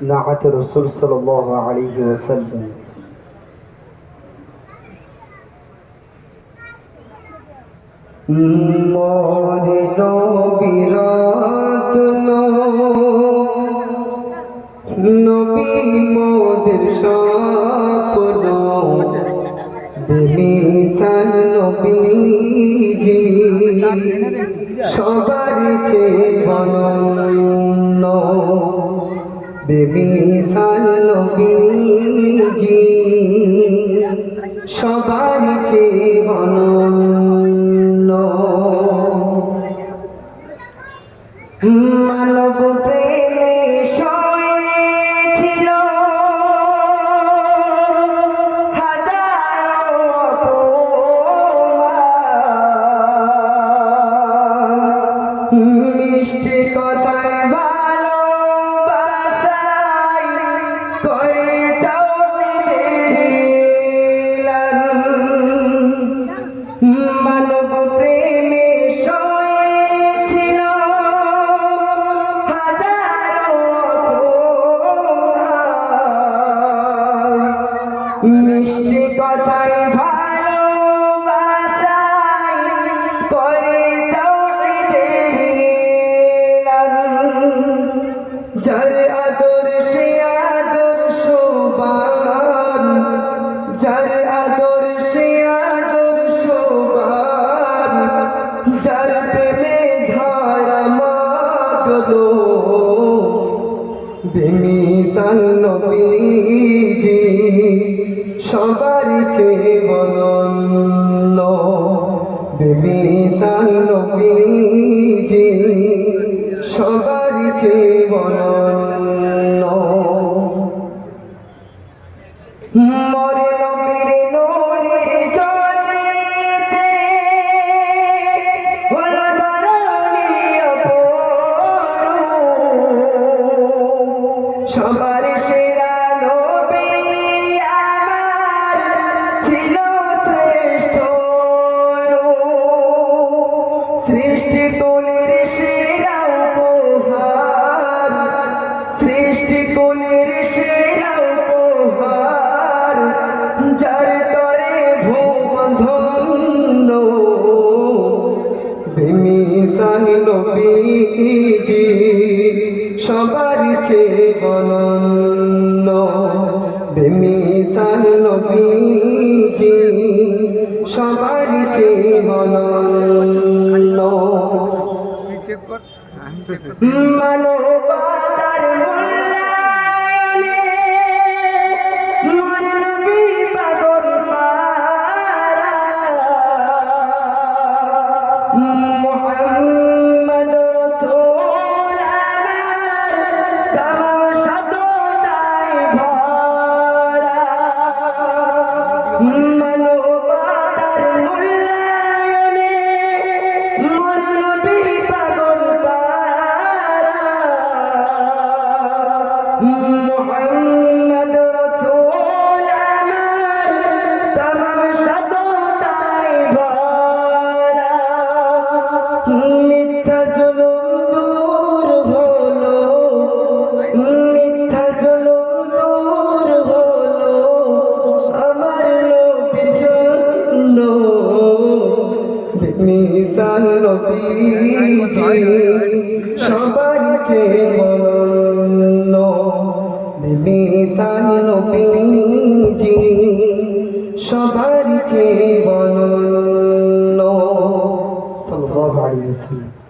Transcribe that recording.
নাআত রাসূল সাল্লাল্লাহু আলাইহি ওয়াসাল্লাম। মোর নবীর নবী মোদের স্বপ্ন বেমিসাল নবীজি সবার চেয়ে অনন্য বেমিসাল নবীজি সবার চেয়ে অনন্য মানব প্রেমে ছিল হাজারো অপমান, মিষ্টি কথায় ভালোবাসায় করে তাওহীদের এলান। মানব প্রেমে ছিল হাজারো অপমান, মিষ্টি কথায় ভালোবাসায় করে তাওহীদের এলান। যার আদর সে আদর্শবান, যার আদর সে আদর্শবান, যার প্রেমে ধারা মাগলো বেমিসাল নবীজি সবার চেয়ে অনন্য বেমিসাল নবীজি সবার চেয়ে অনন্য। মোর নবীর নূরের জ্যোতিতে হলো ধরণী অপরূপ, সবার সেরা নবী আমার ছিল শ্রেষ্ঠ রূপ। সৃষ্টি কুলের সেরা উপহার, সৃষ্টি কুলের সেরা উপহার, যার তরে ভুবন ধন্য বেমিসাল নবীজি সবার চেয়ে অনন্য বেমিসাল নবীজি সবার চেয়ে অনন্য। মানবতার মূল্যায়নে মোর নবী পাগল পারা, মুহাম্মদ রাসূল আমার তামাম সততায় ভরা। মানবতার মূল্যায়নে মোর নবী পাগল পারা, মুহাম্মদ রাসূল আমার তামাম সততায় ভরা। মিথ্যা জুলুম দূর হলো, মিথ্যা জুলুম দূর হলো আমার নবীর জন্য বেমিসাল নবীজি সবার চেয়ে অনন্য বেমিসাল নবীজি সবার চেয়ে অনন্য সাল্লাল্লাহু আলাইহি ওয়াসাল্লাম।